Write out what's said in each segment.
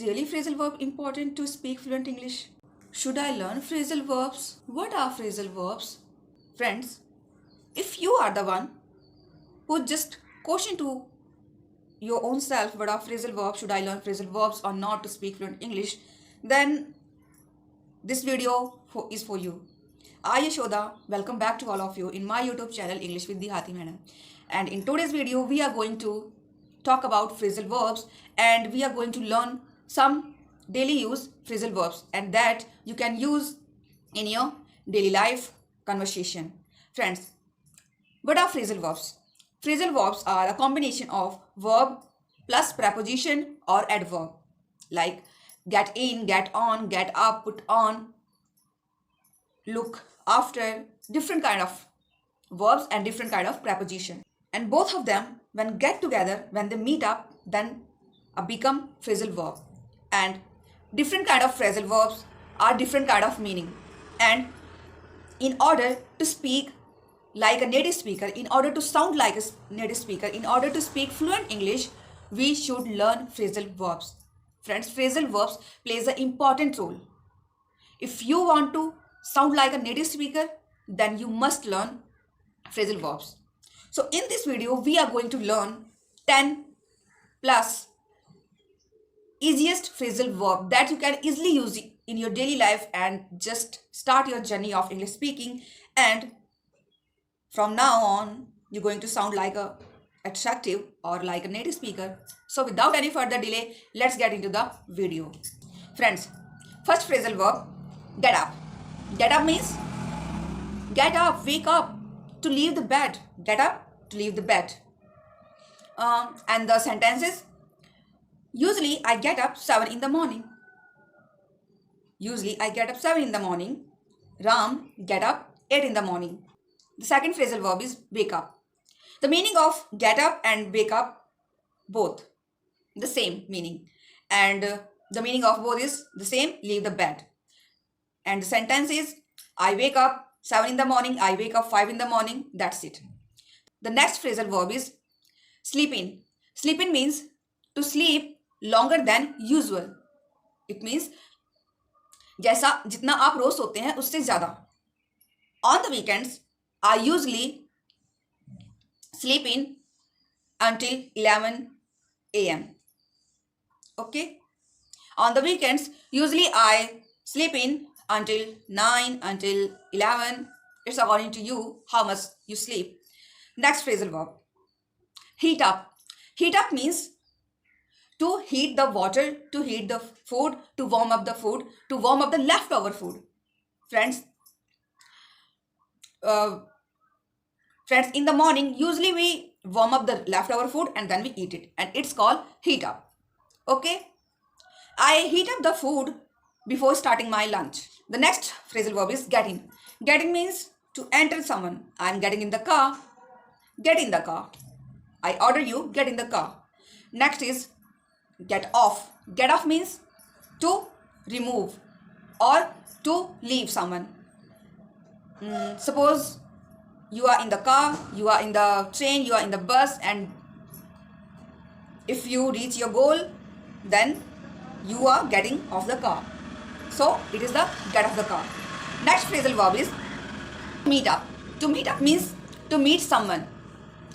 really phrasal verb important to speak fluent English? Should I learn phrasal verbs? What are phrasal verbs? Friends, if you are the one who just question to your own self what are phrasal verbs, should I learn phrasal verbs or not to speak fluent English, then this video is for you. I Yashoda, welcome back to all of you in my YouTube channel English with Dehati Madam. And in today's video, we are going to talk about phrasal verbs and we are going to learn some daily use phrasal verbs and that you can use in your daily life conversation. Friends, what are phrasal verbs? Phrasal verbs are a combination of verb plus preposition or adverb like get in, get on, get up, put on, look, after, different kind of verbs and different kind of preposition. And both of them, when get together, when they meet up, then become phrasal verb. And different kind of phrasal verbs are different kind of meaning. And in order to speak like a native speaker, in order to sound like a native speaker, in order to speak fluent English, we should learn phrasal verbs. Friends, phrasal verbs plays an important role. If you want to sound like a native speaker, then you must learn phrasal verbs. So in this video, we are going to learn 10 plus easiest phrasal verb that you can easily use in your daily life and just start your journey of English speaking. And from now on, you're going to sound like a attractive or like a native speaker. So without any further delay, let's get into the video. Friends, first phrasal verb, get up. Get up means get up, wake up, to leave the bed. Get up, to leave the bed. And the sentences, usually I get up 7 in the morning. Usually I get up 7 in the morning. Ram get up 8 in the morning. The second phrasal verb is wake up. The meaning of get up and wake up, both the same meaning. And the meaning of both is the same, leave the bed. And the sentence is, I wake up 7 in the morning, I wake up 5 in the morning, that's it. The next phrasal verb is sleep in. Sleep in means to sleep longer than usual. It means जैसा जितना आप रोज सोते हैं उससे ज़्यादा. On the weekends, I usually sleep in until 11 a.m. Okay? On the weekends, usually I sleep in until 9, until 11. It's according to you how much you sleep. Next phrasal verb, heat up. Heat up means to heat the water, to heat the food, to warm up the food, to warm up the leftover food. Friends, in the morning, usually we warm up the leftover food and then we eat it. And it's called heat up. Okay? I heat up the food before starting my lunch. The next phrasal verb is get in. Get in means to enter someone. I'm getting in the car. Get in the car. I order you, get in the car. Next is get off. Get off means to remove or to leave someone. Suppose you are in the car, you are in the train, you are in the bus, and if you reach your goal, then you are getting off the car. So it is the get off the car. Next phrasal verb is meet up. To meet up means to meet someone.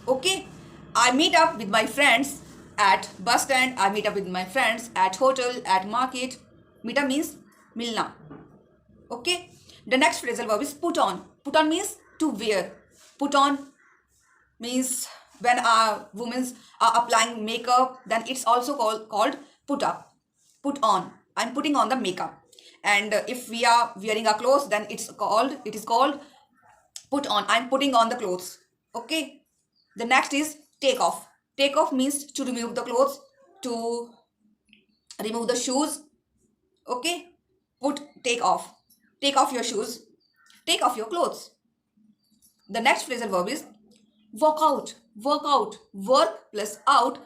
Okay? I meet up with my friends at bus stand. I meet up with my friends at hotel, at market. Meet up means milna. Okay? The next phrasal verb is put on. Put on means to wear. Put on means when women are applying makeup, then it's also called put up. Put on. I'm putting on the makeup. And if we are wearing our clothes, then it is called put on. I'm putting on the clothes. Okay. The next is take off. Take off means to remove the clothes, to remove the shoes. Okay. Take off. Take off your shoes. Take off your clothes. The next phrasal verb is work out. Work out. Work plus out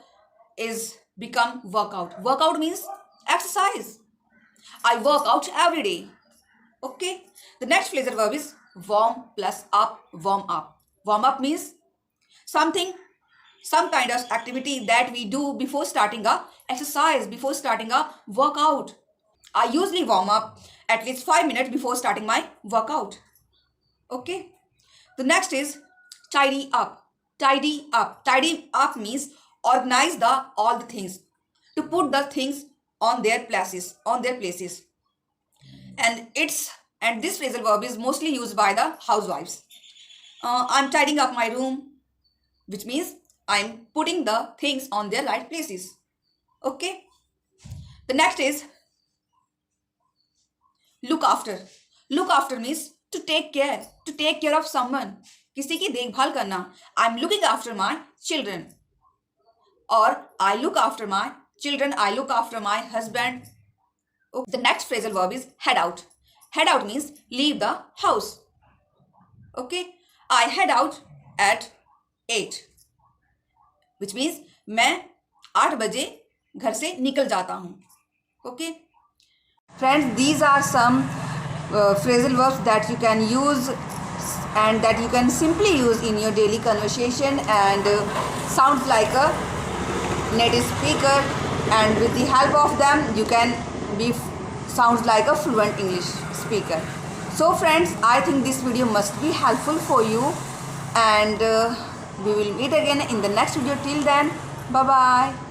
is become workout. Workout means exercise. I work out every day. Okay. The next phrasal verb is warm plus up. Warm up. Warm up means something some kind of activity that we do before starting a exercise, before starting a workout. I usually warm up at least 5 minutes before starting my workout. Okay. The next is tidy up. Tidy up. Tidy up means organize the all the things, to put the things on their places, and this phrasal verb is mostly used by the housewives. I'm tidying up my room, which means I'm putting the things on their right places. Okay. The next is look after. Look after means to take care of someone. किसी की देखभाल करना. I'm looking after my children, or I look after my children, I look after my husband. Okay. The next phrasal verb is head out. Head out means leave the house. Okay. I head out at 8, which means मैं 8 बजे घर से निकल जाता हूँ. Okay. Friends, these are some phrasal verbs that you can use and that you can simply use in your daily conversation, and sounds like a native speaker, and with the help of them you can be sounds like a fluent English speaker. So friends, I think this video must be helpful for you, and we will meet again in the next video. Till then, bye bye.